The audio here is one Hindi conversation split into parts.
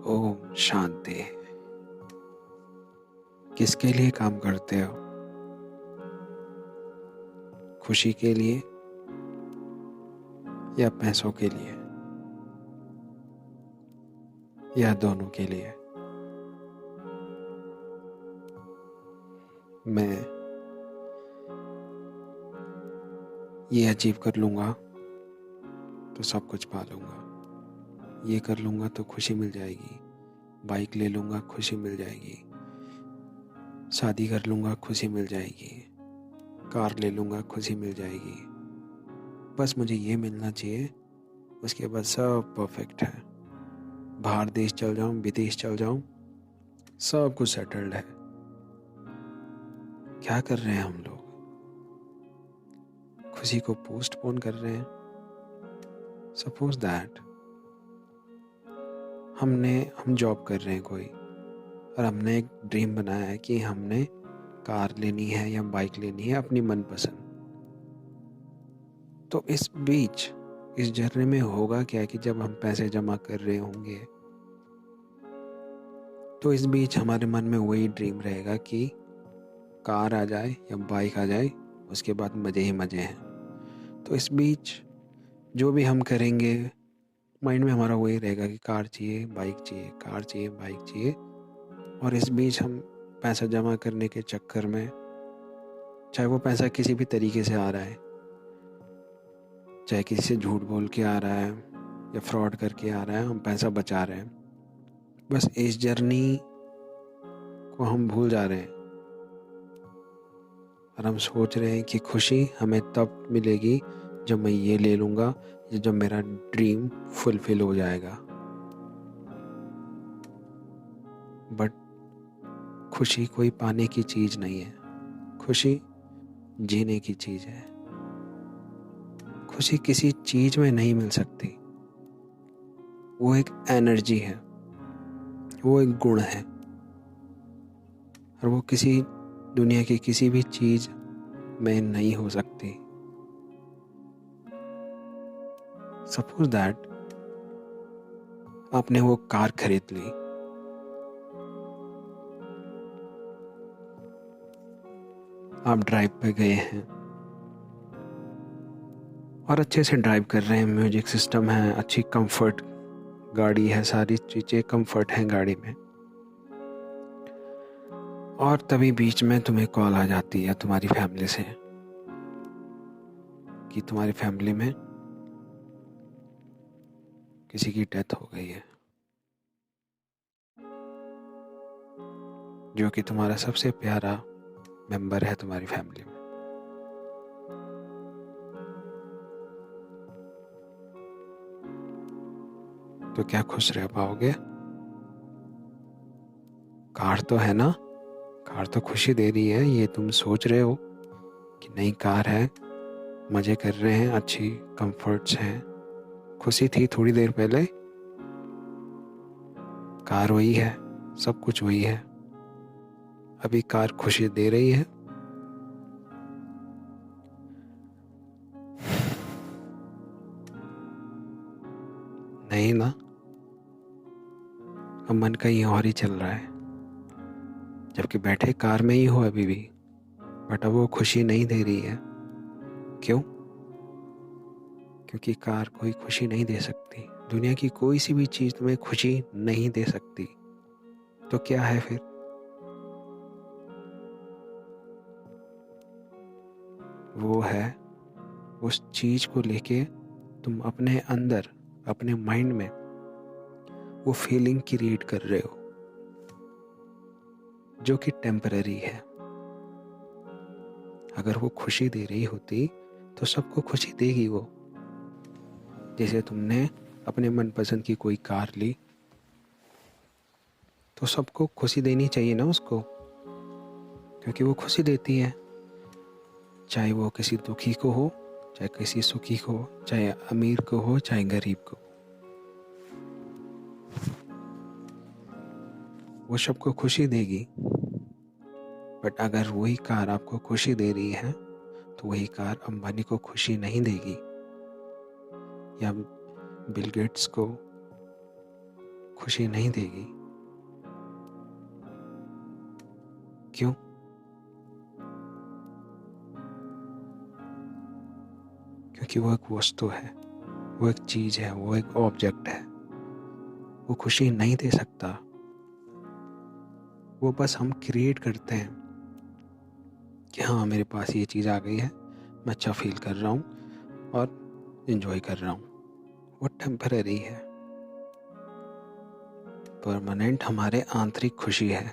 ओम शांति। किसके लिए काम करते हो? खुशी के लिए या पैसों के लिए या दोनों के लिए? मैं ये अचीव कर लूँगा तो सब कुछ पा लूँगा, ये कर लूँगा तो खुशी मिल जाएगी, बाइक ले लूँगा खुशी मिल जाएगी, शादी कर लूँगा खुशी मिल जाएगी, कार ले लूँगा खुशी मिल जाएगी। बस मुझे ये मिलना चाहिए, उसके बाद सब परफेक्ट है। बाहर देश चल जाऊँ, विदेश चल जाऊँ, सब कुछ सेटल्ड है। क्या कर रहे हैं हम लोग? खुशी को पोस्टपोन कर रहे हैं। सपोज दैट हम जॉब कर रहे हैं कोई, और हमने एक ड्रीम बनाया है कि हमने कार लेनी है या बाइक लेनी है अपनी मनपसंद। तो इस बीच इस जर्नी में होगा क्या कि जब हम पैसे जमा कर रहे होंगे तो इस बीच हमारे मन में वही ड्रीम रहेगा कि कार आ जाए या बाइक आ जाए, उसके बाद मज़े ही मज़े हैं। तो इस बीच जो भी हम करेंगे माइंड में हमारा वही रहेगा कि कार चाहिए, बाइक चाहिए, कार चाहिए, बाइक चाहिए। और इस बीच हम पैसा जमा करने के चक्कर में, चाहे वो पैसा किसी भी तरीके से आ रहा है, चाहे किसी से झूठ बोल के आ रहा है या फ्रॉड करके आ रहा है, हम पैसा बचा रहे हैं। बस इस जर्नी को हम भूल जा रहे हैं और हम सोच रहे हैं कि खुशी हमें तब मिलेगी जब मैं ये ले लूँगा या जब मेरा ड्रीम फुलफिल हो जाएगा। बट खुशी कोई पाने की चीज़ नहीं है, खुशी जीने की चीज़ है। खुशी किसी चीज़ में नहीं मिल सकती, वो एक एनर्जी है, वो एक गुण है, और वो किसी दुनिया की किसी भी चीज़ में नहीं हो सकती। सपोज दैट आपने वो कार खरीद ली, आप ड्राइव पे गए हैं और अच्छे से ड्राइव कर रहे हैं, म्यूजिक सिस्टम है, अच्छी कंफर्ट गाड़ी है, सारी चीज़ें कंफर्ट हैं गाड़ी में। और तभी बीच में तुम्हें कॉल आ जाती है तुम्हारी फैमिली से कि तुम्हारी फैमिली में किसी की डेथ हो गई है, जो कि तुम्हारा सबसे प्यारा मेंबर है तुम्हारी फैमिली में। तो क्या खुश रह पाओगे? कार तो है ना, कार तो खुशी दे रही है। ये तुम सोच रहे हो कि नई कार है, मज़े कर रहे हैं, अच्छी कंफर्ट्स हैं, खुशी थी थोड़ी देर पहले, कार वही है, सब कुछ वही है। अभी कार खुशी दे रही है? नहीं ना, अब मन कहीं और ही चल रहा है, जबकि बैठे कार में ही हो अभी भी, बट अब वो खुशी नहीं दे रही है। क्यों? क्योंकि कार कोई खुशी नहीं दे सकती, दुनिया की कोई सी भी चीज़ तुम्हें खुशी नहीं दे सकती। तो क्या है फिर? वो है उस चीज़ को लेके तुम अपने अंदर, अपने माइंड में वो फीलिंग क्रिएट कर रहे हो जो कि टेम्पररी है। अगर वो खुशी दे रही होती तो सबको खुशी देगी वो। जैसे तुमने अपने मनपसंद की कोई कार ली तो सबको खुशी देनी चाहिए ना उसको, क्योंकि वो खुशी देती है, चाहे वो किसी दुखी को हो, चाहे किसी सुखी को हो, चाहे अमीर को हो, चाहे गरीब को। वो सबको खुशी देगी। बट अगर वही कार आपको खुशी दे रही है तो वही कार अंबानी को खुशी नहीं देगी या बिल गेट्स को खुशी नहीं देगी। क्यों? क्योंकि वो एक वस्तु है, वो एक चीज़ है, वो एक ऑब्जेक्ट है। वो खुशी नहीं दे सकता। वो बस हम क्रिएट करते हैं कि हाँ, मेरे पास ये चीज़ आ गई है, मैं अच्छा फील कर रहा हूँ और इन्जॉय कर रहा हूँ। वो टेम्पररी है। परमानेंट हमारे आंतरिक खुशी है,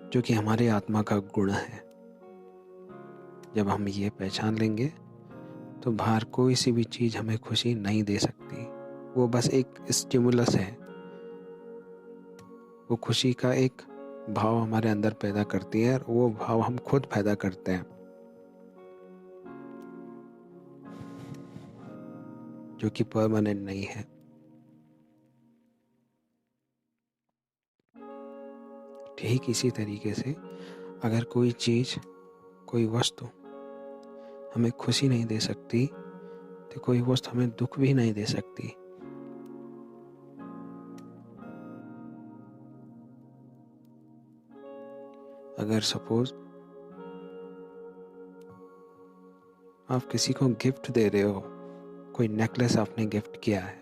जो कि हमारी आत्मा का गुण है। जब हम ये पहचान लेंगे तो बाहर कोई सी भी चीज़ हमें खुशी नहीं दे सकती। वो बस एक स्टिमुलस है। वो खुशी का एक भाव हमारे अंदर पैदा करती है और वो भाव हम खुद पैदा करते हैं, जो कि परमानेंट नहीं है। ठीक इसी तरीके से अगर कोई चीज़, कोई वस्तु हमें खुशी नहीं दे सकती तो कोई वस्तु हमें दुख भी नहीं दे सकती। अगर सपोज आप किसी को गिफ्ट दे रहे हो, कोई नेकलेस आपने गिफ्ट किया है,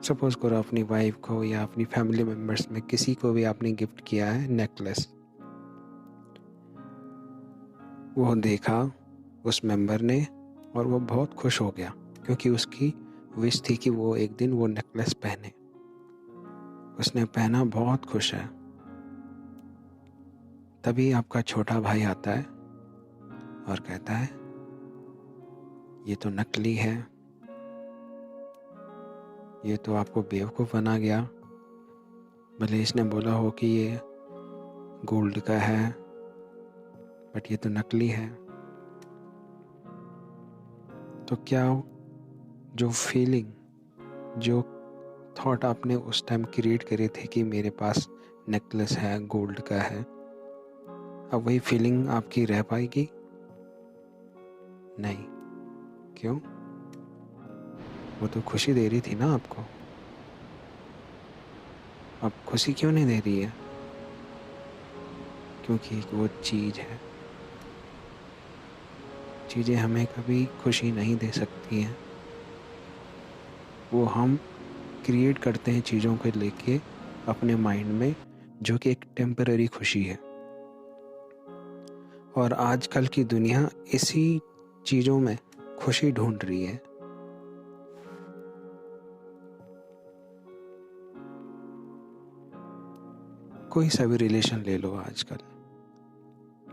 सपोज करो अपनी वाइफ को या अपनी फैमिली मेम्बर्स में किसी को भी आपने गिफ्ट किया है नेकलेस। वो देखा उस मेंबर ने और वो बहुत खुश हो गया, क्योंकि उसकी विश थी कि वो एक दिन वो नेकलेस पहने। उसने पहना, बहुत खुश है। तभी आपका छोटा भाई आता है और कहता है ये तो नकली है, ये तो आपको बेवकूफ़ बना गया। भले इसने बोला हो कि ये गोल्ड का है, बट ये तो नकली है। तो क्या जो फीलिंग, जो थॉट आपने उस टाइम क्रिएट करे थे कि मेरे पास नेकलेस है, गोल्ड का है, अब वही फीलिंग आपकी रह पाएगी? नहीं। क्यों? वो तो खुशी दे रही थी ना आपको। अब खुशी क्यों नहीं दे रही है? क्योंकि वो चीज़ है। चीज़ें हमें कभी खुशी नहीं दे सकती हैं। वो हम क्रिएट करते हैं चीज़ों को लेके अपने माइंड में, जो कि एक टेम्पररी खुशी है। और आजकल की दुनिया इसी चीज़ों में खुशी ढूंढ रही है। कोई सा भी रिलेशन ले लो आजकल,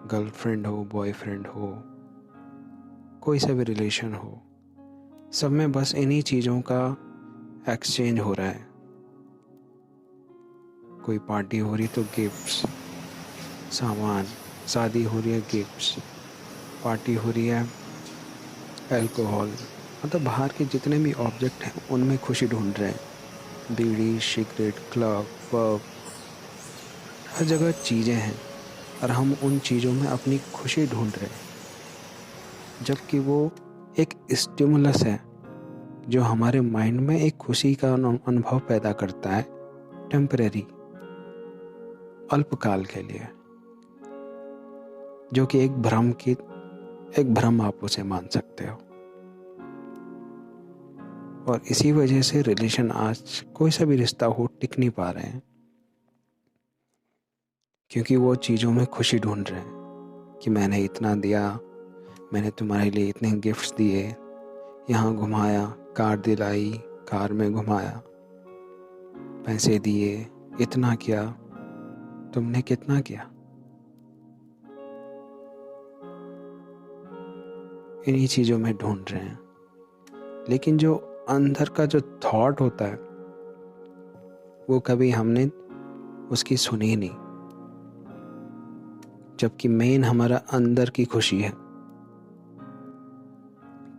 गर्लफ्रेंड हो, बॉयफ्रेंड हो, कोई सा भी रिलेशन हो, सब में बस इन्हीं चीज़ों का एक्सचेंज हो रहा है। कोई पार्टी हो रही तो गिफ्ट्स, सामान, शादी हो रही है गिफ्ट्स, पार्टी हो रही है अल्कोहल, मतलब बाहर के जितने भी ऑब्जेक्ट हैं उनमें खुशी ढूंढ रहे हैं। बीड़ी, सिगरेट, क्लब, पब, हर जगह चीज़ें हैं और हम उन चीज़ों में अपनी खुशी ढूंढ रहे हैं, जबकि वो एक स्टिमुलस है जो हमारे माइंड में एक खुशी का अनुभव पैदा करता है, टेम्परेरी, अल्पकाल के लिए, जो कि एक भ्रम आप उसे मान सकते हो। और इसी वजह से रिलेशन, आज कोई सा भी रिश्ता हो, टिक नहीं पा रहे हैं, क्योंकि वो चीज़ों में खुशी ढूंढ रहे हैं कि मैंने इतना दिया, मैंने तुम्हारे लिए इतने गिफ्ट्स दिए, यहाँ घुमाया, कार दिलाई, कार में घुमाया, पैसे दिए, इतना किया, तुमने कितना किया? इन्हीं चीज़ों में ढूंढ रहे हैं। लेकिन जो अंदर का जो थॉट होता है वो कभी हमने उसकी सुनी नहीं, जबकि मेन हमारा अंदर की खुशी है।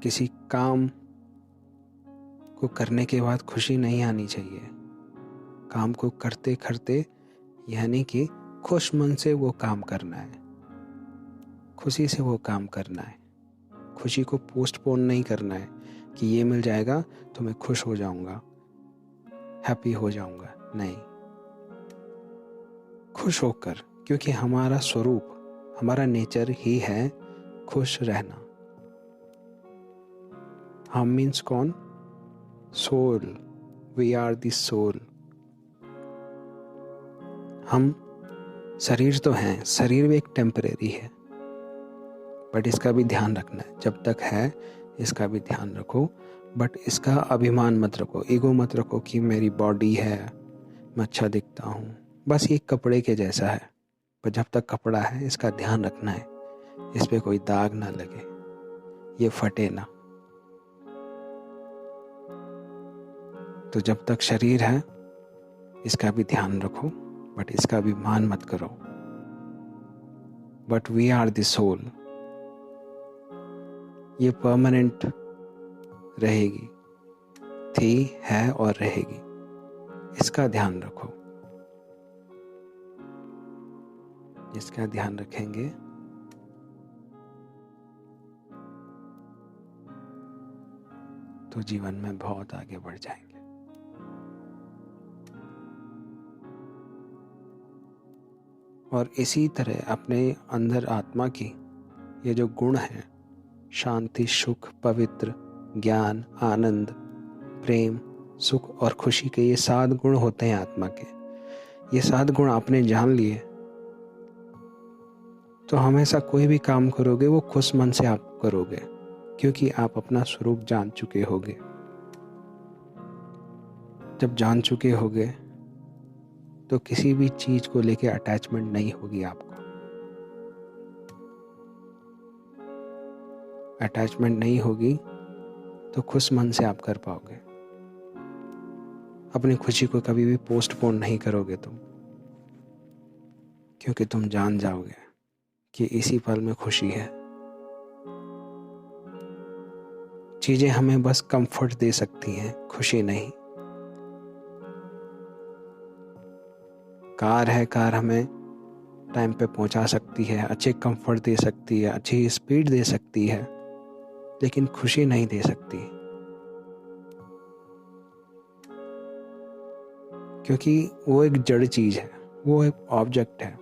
किसी काम को करने के बाद खुशी नहीं आनी चाहिए। काम को करते करते, यानी कि खुश मन से वो काम करना है, खुशी से वो काम करना है, खुशी को पोस्टपोन नहीं करना है, कि ये मिल जाएगा तो मैं खुश हो जाऊंगा, हैप्पी हो जाऊंगा। नहीं, खुश होकर, क्योंकि हमारा स्वरूप, हमारा नेचर ही है खुश रहना। हम मीन्स कौन? Soul. We are the soul. हम शरीर तो हैं, शरीर भी एक टेम्परेरी है, बट इसका भी ध्यान रखना है। जब तक है इसका भी ध्यान रखो, बट इसका अभिमान मत रखो, ईगो मत रखो कि मेरी बॉडी है, मैं अच्छा दिखता हूँ। बस ये कपड़े के जैसा है, पर जब तक कपड़ा है इसका ध्यान रखना है, इस पे कोई दाग ना लगे, ये फटे ना। तो जब तक शरीर है इसका भी ध्यान रखो, बट इसका अभिमान मत करो। But we are the soul, ये परमानेंट रहेगी, थी, है और रहेगी, इसका ध्यान रखो। इसका ध्यान रखेंगे तो जीवन में बहुत आगे बढ़ जाएंगे। और इसी तरह अपने अंदर आत्मा की ये जो गुण हैं, शांति, सुख, पवित्र, ज्ञान, आनंद, प्रेम, सुख और खुशी के, ये 7 गुण होते हैं आत्मा के। ये 7 गुण आपने जान लिए तो हमेशा कोई भी काम करोगे वो खुश मन से आप करोगे, क्योंकि आप अपना स्वरूप जान चुके होगे। जब जान चुके होगे तो किसी भी चीज को लेके अटैचमेंट नहीं होगी आपको। अटैचमेंट नहीं होगी तो खुश मन से आप कर पाओगे। अपनी खुशी को कभी भी पोस्टपोन नहीं करोगे तुम, क्योंकि तुम जान जाओगे कि इसी पल में खुशी है। चीजें हमें बस कंफर्ट दे सकती हैं, खुशी नहीं। कार है, कार हमें टाइम पे पहुंचा सकती है, अच्छे कंफर्ट दे सकती है, अच्छी स्पीड दे सकती है, लेकिन खुशी नहीं दे सकती, क्योंकि वो एक जड़ चीज है, वो एक ऑब्जेक्ट है।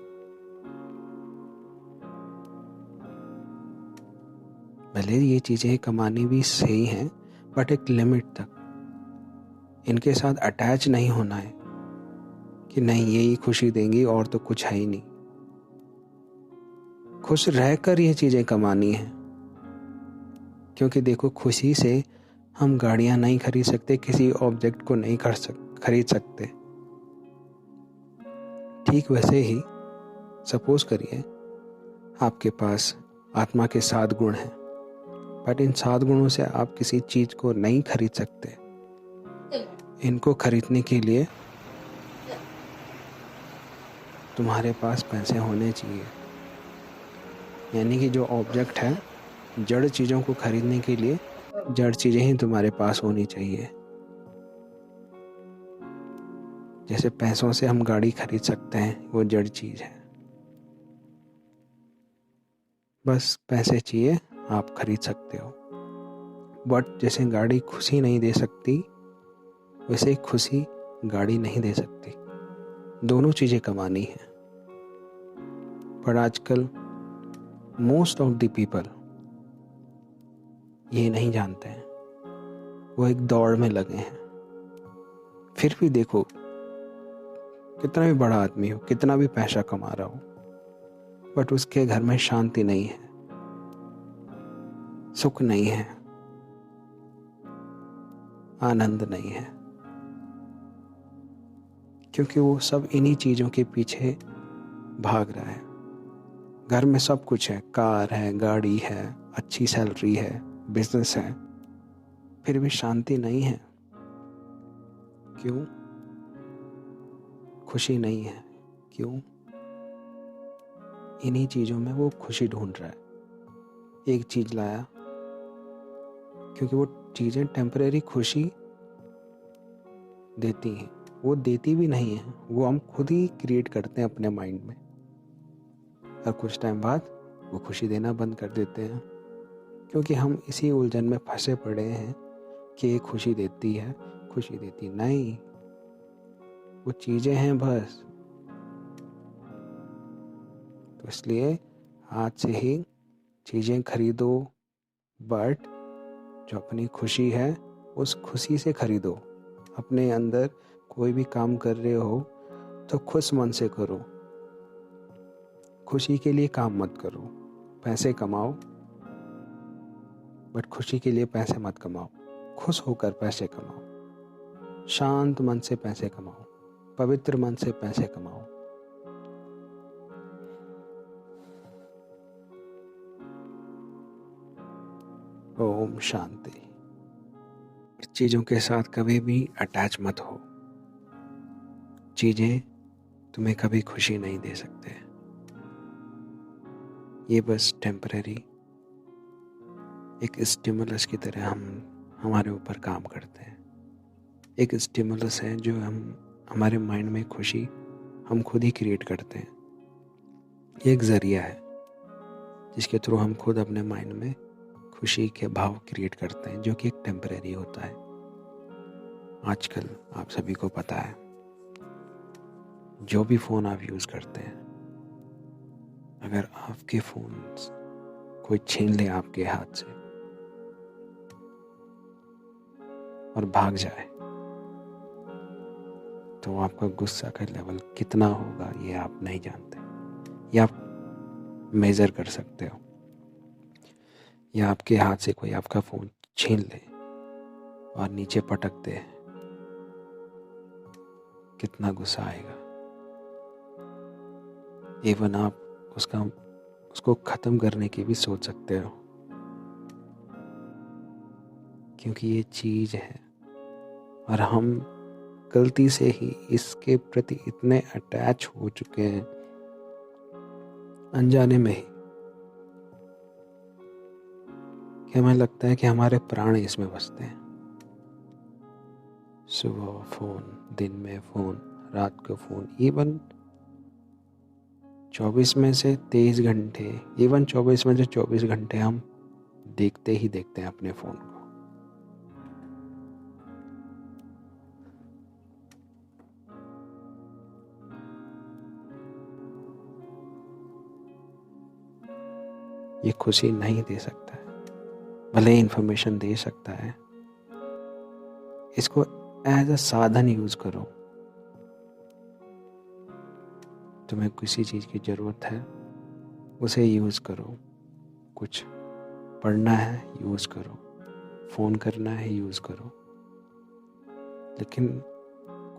भले ये चीजें कमानी भी सही हैं, बट एक लिमिट तक। इनके साथ अटैच नहीं होना है कि नहीं यही खुशी देंगी और तो कुछ है ही नहीं। खुश रहकर ये चीजें कमानी है, क्योंकि देखो, खुशी से हम गाड़ियां नहीं खरीद सकते, किसी ऑब्जेक्ट को नहीं खरीद सकते। ठीक वैसे ही सपोज करिए आपके पास आत्मा के 7 गुण हैं, बट इन 7 गुणों से आप किसी चीज को नहीं खरीद सकते। इनको खरीदने के लिए तुम्हारे पास पैसे होने चाहिए। यानी कि जो ऑब्जेक्ट है, जड़ चीज़ों को खरीदने के लिए जड़ चीज़ें ही तुम्हारे पास होनी चाहिए। जैसे पैसों से हम गाड़ी खरीद सकते हैं, वो जड़ चीज़ है। बस पैसे चाहिए, आप खरीद सकते हो। बट जैसे गाड़ी खुशी नहीं दे सकती, वैसे खुशी गाड़ी नहीं दे सकती। दोनों चीज़ें कमानी है। पर आजकल मोस्ट ऑफ द पीपल ये नहीं जानते हैं, वो एक दौड़ में लगे हैं। फिर भी देखो, कितना भी बड़ा आदमी हो, कितना भी पैसा कमा रहा हो, बट उसके घर में शांति नहीं है, सुख नहीं है, आनंद नहीं है, क्योंकि वो सब इन्हीं चीजों के पीछे भाग रहा है। घर में सब कुछ है, कार है, गाड़ी है, अच्छी सैलरी है, बिजनेस है, फिर भी शांति नहीं है। क्यों? खुशी नहीं है। क्यों? इन्हीं चीजों में वो खुशी ढूंढ रहा है। एक चीज लाया, क्योंकि वो चीजें टेम्परेरी खुशी देती हैं, वो देती भी नहीं है, वो हम खुद ही क्रिएट करते हैं अपने माइंड में, और कुछ टाइम बाद वो खुशी देना बंद कर देते हैं, क्योंकि हम इसी उलझन में फंसे पड़े हैं कि ये खुशी देती है, खुशी देती नहीं, वो चीज़ें हैं बस। तो इसलिए आज से ही चीज़ें खरीदो, बट जो अपनी खुशी है उस खुशी से खरीदो। अपने अंदर कोई भी काम कर रहे हो तो खुश मन से करो, खुशी के लिए काम मत करो। पैसे कमाओ बट खुशी के लिए पैसे मत कमाओ, खुश होकर पैसे कमाओ, शांत मन से पैसे कमाओ, पवित्र मन से पैसे कमाओ। ओम शांति। चीज़ों के साथ कभी भी अटैच मत हो। चीज़ें तुम्हें कभी खुशी नहीं दे सकते। ये बस टेम्परेरी एक स्टिमुलस की तरह हमारे ऊपर काम करते हैं। एक स्टिमुलस है जो हमारे माइंड में खुशी हम खुद ही क्रिएट करते हैं। ये एक ज़रिया है जिसके थ्रू हम खुद अपने माइंड में खुशी के भाव क्रिएट करते हैं, जो कि एक टेम्परेरी होता है। आजकल आप सभी को पता है, जो भी फ़ोन आप यूज़ करते हैं, अगर आपके फ़ोन कोई छीन ले आपके हाथ से और भाग जाए तो आपका गुस्सा का लेवल कितना होगा ये आप नहीं जानते, या आप मेज़र कर सकते हो। या आपके हाथ से कोई आपका फ़ोन छीन ले और नीचे पटक दे, कितना गुस्सा आएगा। इवन आप उसको ख़त्म करने की भी सोच सकते हो, क्योंकि ये चीज़ है और हम गलती से ही इसके प्रति इतने अटैच हो चुके हैं अनजाने में ही, कि हमें लगता है कि हमारे प्राण इसमें बसते हैं। सुबह फ़ोन, दिन में फ़ोन, रात को फ़ोन, इवन 24 में से 23 घंटे, इवन 24 में से 24 घंटे हम देखते ही देखते हैं अपने फ़ोन को। ये खुशी नहीं दे सकता है, भले ही इंफॉर्मेशन दे सकता है। इसको एज अ साधन यूज़ करो। तुम्हें किसी चीज़ की ज़रूरत है, उसे यूज़ करो। कुछ पढ़ना है, यूज़ करो। फ़ोन करना है, यूज़ करो। लेकिन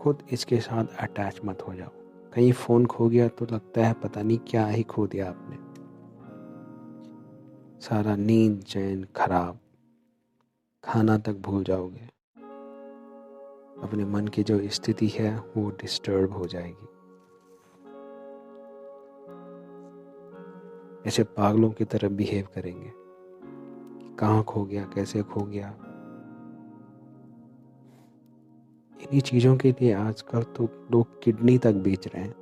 खुद इसके साथ अटैच मत हो जाओ। कहीं फ़ोन खो गया तो लगता है पता नहीं क्या ही खो दिया आपने। सारा नींद चैन खराब, खाना तक भूल जाओगे। अपने मन की जो स्थिति है वो डिस्टर्ब हो जाएगी। ऐसे पागलों की तरह बिहेव करेंगे, कहाँ खो गया, कैसे खो गया। इन्हीं चीज़ों के लिए आजकल तो लोग किडनी तक बेच रहे हैं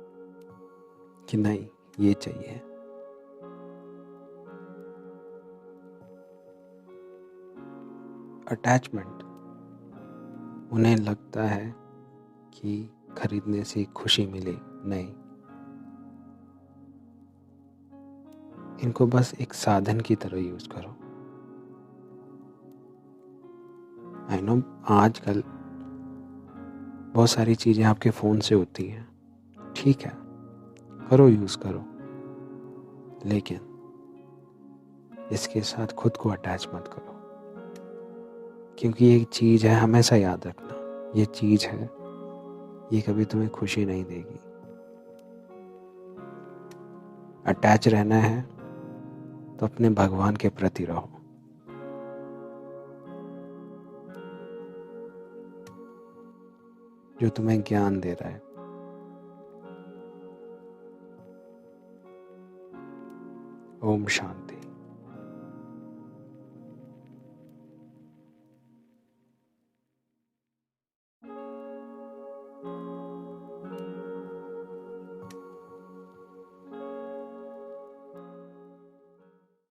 कि नहीं ये चाहिए। अटैचमेंट, उन्हें लगता है कि खरीदने से खुशी मिले, नहीं। इनको बस एक साधन की तरह यूज़ करो। आई नो आजकल बहुत सारी चीज़ें आपके फ़ोन से होती हैं, ठीक है, करो, यूज़ करो, लेकिन इसके साथ खुद को अटैच मत करो। क्योंकि ये चीज़ है, हमेशा याद रखना, ये चीज़ है, ये कभी तुम्हें खुशी नहीं देगी। अटैच रहना है तो अपने भगवान के प्रति रहो। जो तुम्हें ज्ञान दे रहा है। ओम शांति।